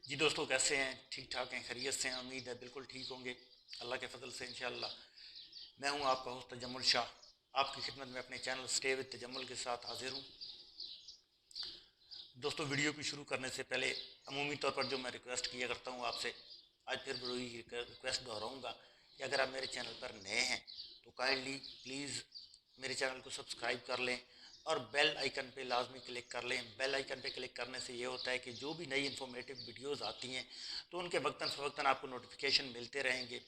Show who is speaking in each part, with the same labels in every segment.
Speaker 1: جی دوستو، کیسے ہیں؟ ٹھیک ٹھاک ہیں؟ خیریت سے ہیں؟ امید ہے بالکل ٹھیک ہوں گے اللہ کے فضل سے انشاءاللہ۔ میں ہوں آپ کا ہوسٹ تجمل شاہ، آپ کی خدمت میں اپنے چینل سٹے وتھ تجمل کے ساتھ حاضر ہوں۔ دوستو، ویڈیو کو شروع کرنے سے پہلے عمومی طور پر جو میں ریکویسٹ کیا کرتا ہوں آپ سے، آج پھر وہی ریکویسٹ دہراؤں گا کہ اگر آپ میرے چینل پر نئے ہیں تو کائنڈلی پلیز میرے چینل کو سبسکرائب کر لیں اور بیل آئیکن پہ لازمی کلک کر لیں۔ بیل آئیکن پہ کلک کرنے سے یہ ہوتا ہے کہ جو بھی نئی انفارمیٹو ویڈیوز آتی ہیں تو ان کے وقتاً فوقتاً آپ کو نوٹیفیکیشن ملتے رہیں گے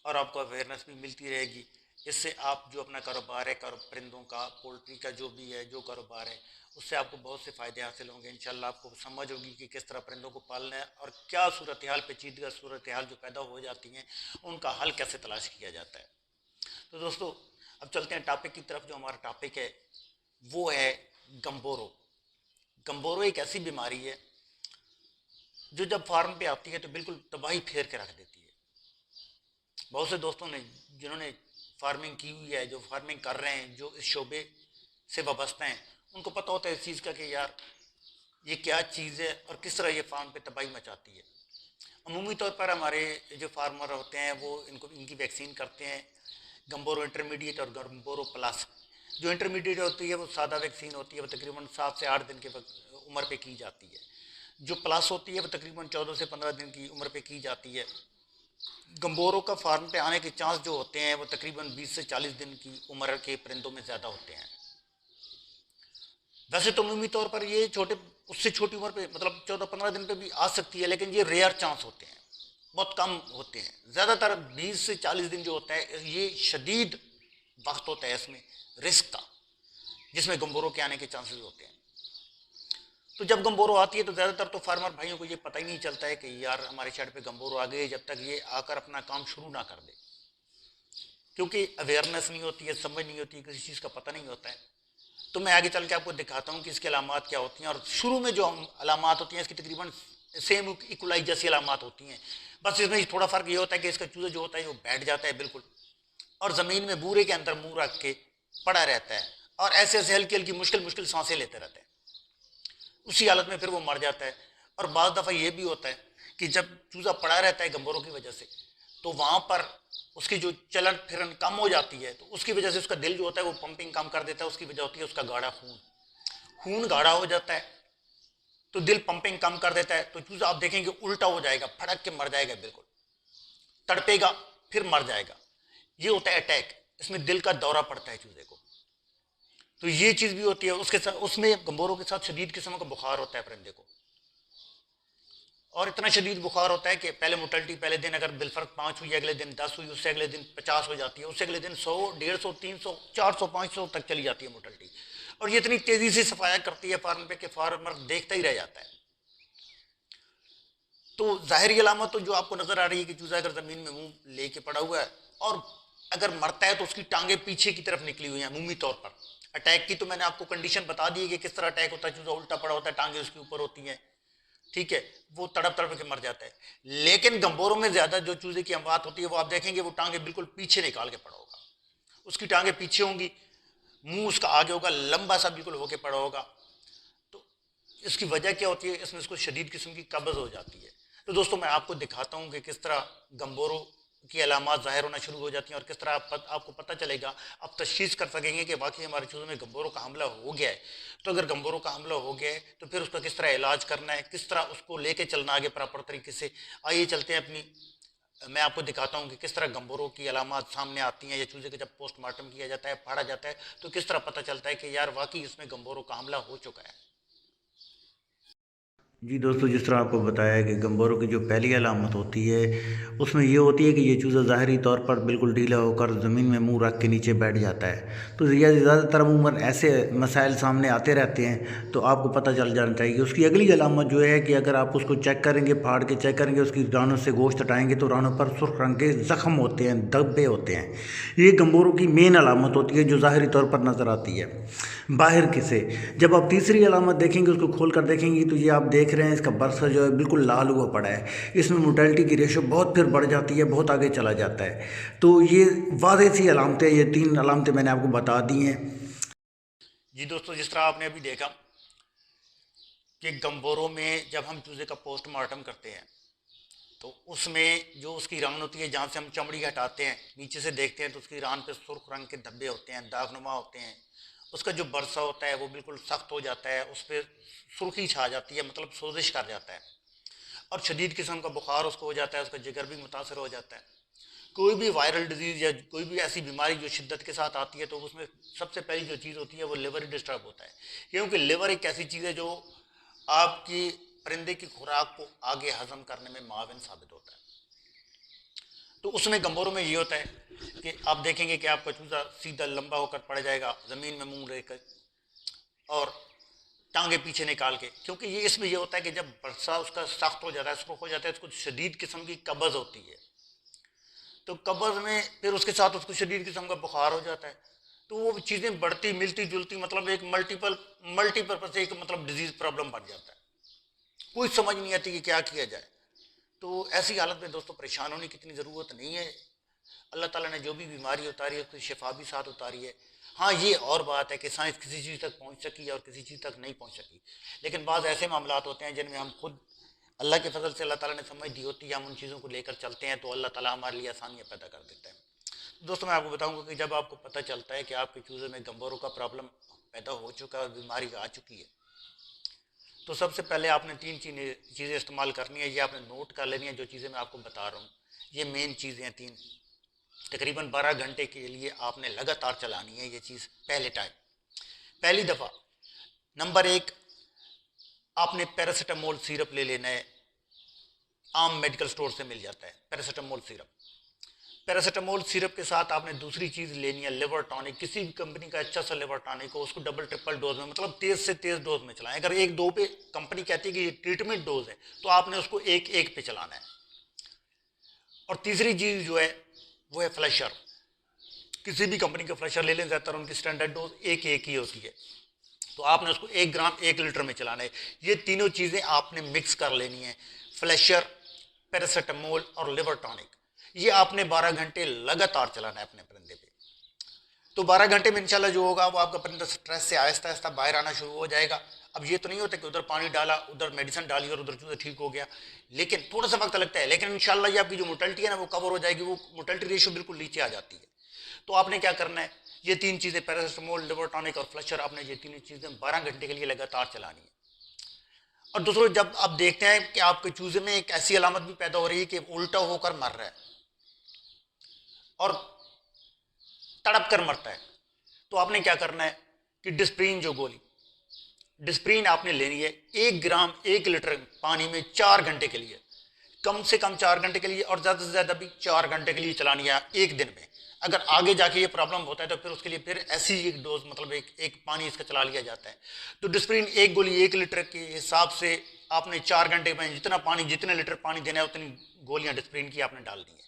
Speaker 1: اور آپ کو اویئرنیس بھی ملتی رہے گی۔ اس سے آپ جو اپنا کاروبار ہے، پرندوں کا، پولٹری کا جو بھی ہے جو کاروبار ہے، اس سے آپ کو بہت سے فائدے حاصل ہوں گے انشاءاللہ۔ آپ کو سمجھ ہوگی کہ کس طرح پرندوں کو پالنا ہے اور کیا صورتحال پیچیدہ صورتحال جو پیدا ہو جاتی ہیں ان کا حل کیسے تلاش کیا جاتا ہے۔ تو دوستو، اب چلتے ہیں ٹاپک کی طرف۔ جو ہمارا ٹاپک ہے وہ ہے گمبورو۔ گمبورو ایک ایسی بیماری ہے جو جب فارم پہ آتی ہے تو بالکل تباہی پھیر کے رکھ دیتی ہے۔ بہت سے دوستوں نے جنہوں نے فارمنگ کی ہوئی ہے، جو فارمنگ کر رہے ہیں، جو اس شعبے سے وابستہ ہیں، ان کو پتہ ہوتا ہے اس چیز کا کہ یار یہ کیا چیز ہے اور کس طرح یہ فارم پہ تباہی مچاتی ہے۔ عمومی طور پر ہمارے جو فارمر ہوتے ہیں وہ ان کی ویکسین کرتے ہیں، گمبورو انٹرمیڈیٹ اور گمبورو پلس۔ جو انٹرمیڈیٹ ہوتی ہے وہ سادہ ویکسین ہوتی ہے، وہ تقریباً 7 سے 8 دن کے عمر پہ کی جاتی ہے۔ جو پلس ہوتی ہے وہ تقریباً 14 سے 15 دن کی عمر پہ کی جاتی ہے۔ گمبورو کا فارم پہ آنے کے چانس جو ہوتے ہیں وہ تقریباً 20 سے 40 دن کی عمر کے پرندوں میں زیادہ ہوتے ہیں۔ ویسے تو عمومی طور پر یہ اس سے چھوٹی عمر پہ مطلب 14-15 دن پہ بھی آ سکتی ہے، لیکن یہ ریئر چانس ہوتے ہیں، بہت کم ہوتے ہیں۔ زیادہ تر 20 سے 40 دن جو ہوتا ہے یہ شدید وقت ہوتا ہے اس میں رسک کا، جس میں گمبورو کے آنے کے چانسز ہوتے ہیں۔ تو جب گمبورو آتی ہے تو زیادہ تر تو فارمر بھائیوں کو یہ پتہ ہی نہیں چلتا ہے کہ یار ہمارے شہر پہ گمبورو آ گئی، جب تک یہ آ کر اپنا کام شروع نہ کر دے، کیونکہ اویئرنیس نہیں ہوتی ہے، سمجھ نہیں ہوتی ہے، کسی چیز کا پتہ نہیں ہوتا ہے۔ تو میں آگے چل کے آپ کو دکھاتا ہوں کہ اس کے علامات کیا ہوتی ہیں، اور شروع میں جو علامات ہوتی ہیں اس کی تقریباً سیم ایکولائی جیسی علامات ہوتی ہیں، بس اس میں تھوڑا فرق یہ ہوتا ہے کہ اس کا چوزا جو ہوتا ہے وہ بیٹھ جاتا ہے بالکل، اور زمین میں بورے کے اندر منہ رکھ کے پڑا رہتا ہے اور ایسے ایسے ہلکی ہلکی مشکل سانسیں لیتے رہتا ہے۔ اسی حالت میں پھر وہ مر جاتا ہے۔ اور بعض دفعہ یہ بھی ہوتا ہے کہ جب چوزا پڑا رہتا ہے گمبورو کی وجہ سے تو وہاں پر اس کی جو چلن پھرن کم ہو جاتی ہے، تو اس کی وجہ سے اس کا دل جو ہوتا ہے وہ پمپنگ کم کر دیتا ہے۔ اس کی وجہ ہوتی ہے اس کا گاڑھا خون گاڑھا ہو جاتا ہے تو دل پمپنگ کم کر دیتا ہے، تو چوزا آپ دیکھیں گے الٹا ہو جائے گا، پھڑک کے مر جائے گا، بالکل تڑپے گا پھر مر جائے گا۔ یہ ہوتا ہے اٹیک، اس میں دل کا دورہ پڑتا ہے چوزے کو۔ تو یہ چیز بھی ہوتی ہے اس کے ساتھ، اس میں گمبورو کے ساتھ شدید قسم کا بخار ہوتا ہے پرندے کو، اور اتنا شدید بخار ہوتا ہے کہ پہلے موٹلٹی پہلے دن اگر بالفرق 5 ہوئی، اگلے دن 10 ہوئی، اس سے اگلے دن 50 ہو جاتی ہے، اس سے اگلے دن 100، 150، 300، 400، 500 تک چلی جاتی ہے موٹلٹی، اور یہ اتنی تیزی سے صفایا کرتی ہے فارم پہ کہ فارمر دیکھتا ہی رہ جاتا ہے۔ تو ظاہری علامت تو جو آپ کو نظر آ رہی ہے کہ چوزا اگر زمین میں منہ لے کے پڑا ہوا ہے اور اگر مرتا ہے تو اس کی ٹانگیں پیچھے کی طرف نکلی ہوئی ہیں عمومی طور پر۔ اٹیک کی تو میں نے آپ کو کنڈیشن بتا دی ہے کہ کس طرح اٹیک ہوتا ہے، چوزا الٹا پڑا ہوتا ہے، ٹانگیں اس کے اوپر ہوتی ہیں، ٹھیک ہے، وہ تڑپ تڑپ کے مر جاتا ہے۔ لیکن گمبورو میں زیادہ جو چوزے کی اموات ہوتی ہے وہ آپ دیکھیں گے وہ ٹانگیں بالکل پیچھے نکال کے پڑا ہوگا، اس کی ٹانگیں پیچھے ہوں گی، منہ اس کا آگے ہوگا، لمبا سا بالکل ہو کے پڑا ہوگا۔ تو اس کی وجہ کیا ہوتی ہے؟ اس میں اس کو شدید قسم کی قبض ہو جاتی ہے۔ تو دوستوں میں آپ کو دکھاتا ہوں کہ کس طرح گمبورو کی علامات ظاہر ہونا شروع ہو جاتی ہیں اور کس طرح آپ کو پتہ چلے گا، آپ تشخیص کر سکیں گے کہ واقعی ہمارے چوزوں میں گمبورو کا حملہ ہو گیا ہے۔ تو اگر گمبورو کا حملہ ہو گیا ہے تو پھر اس کا کس طرح علاج کرنا ہے، کس طرح اس کو لے کے چلنا آگے پراپر طریقے سے۔ آئیے چلتے ہیں میں آپ کو دکھاتا ہوں کہ کس طرح گمبورو کی علامات سامنے آتی ہیں، یا چوزے کا جب پوسٹ مارٹم کیا جاتا ہے، پھاڑا جاتا ہے، تو کس طرح پتہ چلتا ہے کہ یار واقعی اس میں گمبورو کا حملہ ہو چکا ہے۔
Speaker 2: جی دوستو، جس طرح آپ کو بتایا کہ گمبورو کی جو پہلی علامت ہوتی ہے اس میں یہ ہوتی ہے کہ یہ چوزا ظاہری طور پر بالکل ڈھیلا ہو کر زمین میں منہ رکھ کے نیچے بیٹھ جاتا ہے۔ تو یہ زیادہ تر عموماً ایسے مسائل سامنے آتے رہتے ہیں، تو آپ کو پتہ چل جانا چاہیے۔ اس کی اگلی علامت جو ہے کہ اگر آپ اس کو چیک کریں گے، پھاڑ کے چیک کریں گے، اس کی رانوں سے گوشت ہٹائیں گے تو رانوں پر سرخ رنگ کے زخم ہوتے ہیں، دھبے ہوتے ہیں۔ یہ گمبورو کی مین علامت ہوتی ہے جو ظاہری طور پر نظر آتی ہے باہر سے۔ جب آپ تیسری علامت دیکھیں گے، اس کو کھول کر دیکھیں گے، تو یہ آپ دیکھ رہے ہیں اس کا برسا جو ہے بالکل لال ہوا پڑا ہے، اس میں موٹیلٹی کی ریشو بہت پھر بڑھ جاتی ہے، بہت آگے چلا جاتا ہے۔ تو یہ واضح سی علامتیں، یہ 3 علامتیں میں نے آپ کو بتا دی ہیں۔
Speaker 1: جی دوستو، جس طرح آپ نے ابھی دیکھا کہ گمبوروں میں جب ہم چوزے کا پوسٹ مارٹم کرتے ہیں تو اس میں جو اس کی ران ہوتی ہے، جہاں سے ہم چمڑی ہٹاتے ہیں نیچے سے دیکھتے ہیں تو اس کی ران پہ سرخ رنگ کے دھبے ہوتے ہیں، داغ نما ہوتے ہیں. اس کا جو برسا ہوتا ہے وہ بالکل سخت ہو جاتا ہے، اس پہ سرخی چھا جاتی ہے، مطلب سوزش کر جاتا ہے، اور شدید قسم کا بخار اس کو ہو جاتا ہے، اس کا جگر بھی متاثر ہو جاتا ہے. کوئی بھی وائرل ڈیزیز یا کوئی بھی ایسی بیماری جو شدت کے ساتھ آتی ہے تو اس میں سب سے پہلی جو چیز ہوتی ہے وہ لیور ڈسٹرب ہوتا ہے، کیونکہ لیور ایک ایسی چیز ہے جو آپ کی پرندے کی خوراک کو آگے ہضم کرنے میں معاون ثابت ہوتا ہے. تو اس میں گمبوروں میں یہ ہوتا ہے کہ آپ دیکھیں گے کہ آپ کا چوزا سیدھا لمبا ہو کر پڑ جائے گا زمین میں منہ رہ کر اور ٹانگیں پیچھے نکال کے، کیونکہ یہ اس میں یہ ہوتا ہے کہ جب برسا اس کا سخت ہو جاتا ہے، سرخ ہو جاتا ہے، اس کو شدید قسم کی قبض ہوتی ہے. تو قبض میں پھر اس کے ساتھ اس کو شدید قسم کا بخار ہو جاتا ہے، تو وہ چیزیں بڑھتی ملتی جلتی مطلب ایک ملٹی پرپز ایک مطلب ڈیزیز پرابلم بن جاتا ہے. کوئی سمجھ نہیں آتی کہ کیا کیا جائے. تو ایسی حالت میں دوستوں پریشان ہونے کی اتنی ضرورت نہیں ہے. اللہ تعالیٰ نے جو بھی بیماری اتاری ہے اس کی شفا بھی ساتھ اتاری ہے. ہاں یہ اور بات ہے کہ سائنس کسی چیز تک پہنچ سکی ہے اور کسی چیز تک نہیں پہنچ سکی، لیکن بعض ایسے معاملات ہوتے ہیں جن میں ہم خود اللہ کے فضل سے اللہ تعالیٰ نے سمجھ دی ہوتی ہے، ہم ان چیزوں کو لے کر چلتے ہیں تو اللہ تعالیٰ ہمارے لیے آسانیاں پیدا کر دیتا ہے. دوستوں میں آپ کو بتاؤں گا کہ جب آپ کو پتہ چلتا ہے کہ آپ کے چوزے میں گمبوروں کا پرابلم پیدا ہو چکا ہے اور بیماری آ چکی ہے، تو سب سے پہلے آپ نے 3 چیزیں استعمال کرنی ہے. یہ آپ نے نوٹ کر لینی ہے جو چیزیں میں آپ کو بتا رہا ہوں. یہ مین چیزیں ہیں 3، تقریباً 12 گھنٹے کے لیے آپ نے لگاتار چلانی ہے یہ چیز. پہلی دفعہ نمبر 1 آپ نے پیراسیٹامول سیرپ لے لینا ہے. عام میڈیکل سٹور سے مل جاتا ہے پیراسیٹامول سیرپ. پیراسیٹامول سیرپ کے ساتھ آپ نے دوسری چیز لینی ہے لیور ٹانک. کسی بھی کمپنی کا اچھا سا لیور ٹانک ہو، اس کو ڈبل ٹرپل ڈوز میں مطلب تیز سے تیز ڈوز میں چلائیں. اگر 1-2 پہ کمپنی کہتی ہے کہ یہ ٹریٹمنٹ ڈوز ہے تو آپ نے اس کو 1-1 پہ چلانا ہے. اور تیسری چیز جو ہے وہ ہے فلیشر. کسی بھی کمپنی کا فلیشر لے لیں، زیادہ تر ان کی اسٹینڈرڈ ڈوز 1-1 ہی ہوتی ہے، تو آپ نے اس کو 1 گرام 1 لیٹر میں چلانا ہے. یہ تینوں چیزیں آپ نے مکس کر لینی ہیں، فلیشر، پیراسیٹامول اور لیور ٹانک. یہ آپ نے 12 گھنٹے لگاتار چلانا ہے اپنے پرندے پہ. تو 12 گھنٹے میں انشاءاللہ جو ہوگا وہ آپ کا پرندہ سٹریس سے آہستہ آہستہ باہر آنا شروع ہو جائے گا. اب یہ تو نہیں ہوتا کہ ادھر پانی ڈالا، ادھر میڈیسن ڈالی اور ادھر چوزا ٹھیک ہو گیا، لیکن تھوڑا سا وقت لگتا ہے. لیکن انشاءاللہ یہ آپ کی جو موٹیلٹی ہے نا وہ کور ہو جائے گی، وہ موٹیلٹی ریشو بالکل نیچے آ جاتی ہے. تو آپ نے کیا کرنا ہے، یہ 3 چیزیں پیراسیٹامول، لیور ٹانک اور فلیشر، آپ نے یہ 3 چیزیں 12 گھنٹے کے لیے لگاتار چلانی ہے. اور دوسروں جب آپ دیکھتے ہیں کہ آپ کے چوزے میں ایک ایسی علامت بھی پیدا ہو رہی ہے کہ الٹا ہو کر مر رہا ہے اور تڑپ کر مرتا ہے، تو آپ نے کیا کرنا ہے کہ ڈسپرین جو گولی ڈسپرین آپ نے لینی ہے 1 گرام 1 لیٹر پانی میں 4 گھنٹے کے لیے، کم سے کم 4 گھنٹے کے لیے، اور زیادہ سے زیادہ بھی 4 گھنٹے کے لیے چلانی ہے ایک دن میں. اگر آگے جا کے یہ پرابلم ہوتا ہے تو پھر اس کے لیے پھر ایسی ایک ڈوز مطلب ایک پانی اس کا چلا لیا جاتا ہے. تو ڈسپرین 1 گولی 1 لیٹر کے حساب سے آپ نے 4 گھنٹے میں جتنے لیٹر پانی دینا ہے اتنی گولیاں ڈسپرین کی آپ نے ڈال دی ہیں،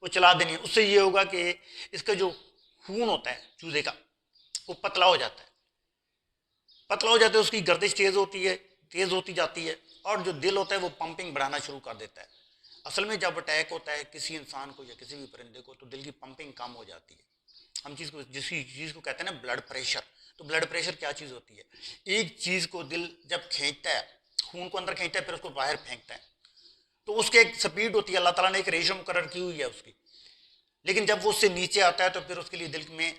Speaker 1: وہ چلا دینی ہے. اس سے یہ ہوگا کہ اس کا جو خون ہوتا ہے چوزے کا وہ پتلا ہو جاتا ہے، اس کی گردش تیز ہوتی جاتی ہے، اور جو دل ہوتا ہے وہ پمپنگ بڑھانا شروع کر دیتا ہے. اصل میں جب اٹیک ہوتا ہے کسی انسان کو یا کسی بھی پرندے کو تو دل کی پمپنگ کم ہو جاتی ہے. ہم جس چیز کو کہتے ہیں نا بلڈ پریشر، تو بلڈ پریشر کیا چیز ہوتی ہے، ایک چیز کو دل جب کھینچتا ہے، خون کو اندر کھینچتا ہے پھر اس کو باہر پھینکتا ہے، تو اس کی ایک سپیڈ ہوتی ہے، اللہ تعالیٰ نے ایک ریشو مقرر کی ہوئی ہے اس کی. لیکن جب وہ اس سے نیچے آتا ہے تو پھر اس کے لیے دل میں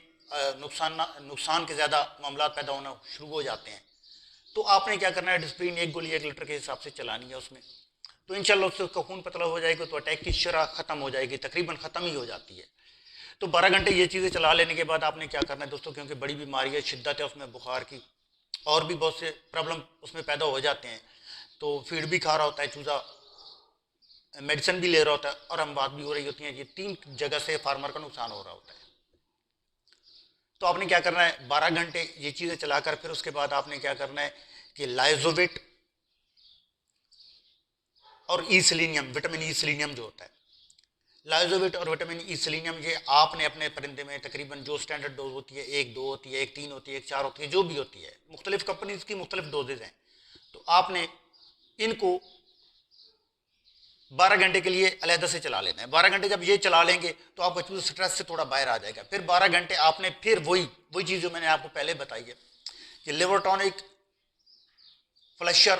Speaker 1: نقصان کے زیادہ معاملات پیدا ہونا شروع ہو جاتے ہیں. تو آپ نے کیا کرنا ہے، ڈسپرین 1 گولی 1 لیٹر کے حساب سے چلانی ہے اس میں. تو انشاءاللہ اس سے اس کا خون پتلا ہو جائے گا تو اٹیک کی شرح ختم ہو جائے گی، تقریباً ختم ہی ہو جاتی ہے. تو 12 گھنٹے یہ چیزیں چلا لینے کے بعد آپ نے کیا کرنا ہے دوستوں، کیونکہ بڑی بیماری ہے، شدت ہے اس میں بخار کی، اور بھی بہت سے پرابلم اس میں پیدا ہو جاتے ہیں. تو فیڈ بھی کھا رہا ہوتا ہے چوزا، میڈیسن بھی لے رہا ہوتا ہے، اور ہم بات بھی ہو رہی ہوتی ہیں. یہ 3 جگہ سے فارمر کا نقصان ہو رہا ہوتا ہے. تو آپ نے کیا کرنا ہے، 12 گھنٹے یہ چیزیں چلا کر پھر اس کے بعد آپ نے کیا کرنا ہے کہ لائزوویٹ اور ای سیلینیم، وٹامن ای سیلینیم جو ہوتا ہے، لائزوویٹ اور وٹامن ای سیلینیم، یہ آپ نے اپنے پرندے میں تقریباً جو سٹینڈرڈ ڈوز ہوتی ہے 1-2 ہوتی ہے، 1-3 ہوتی ہے، 1-4 ہوتی ہے، جو بھی ہوتی ہے، مختلف کمپنیز کی مختلف ڈوزز ہیں. تو آپ نے ان کو 12 گھنٹے کے لیے علیحدہ سے چلا لینا ہے. 12 گھنٹے جب یہ چلا لیں گے تو آپ کا چوزا سٹریس سے تھوڑا باہر آ جائے گا. پھر 12 گھنٹے آپ نے پھر وہی چیز جو میں نے آپ کو پہلے بتائی ہے کہ لیور ٹانک، فلیشر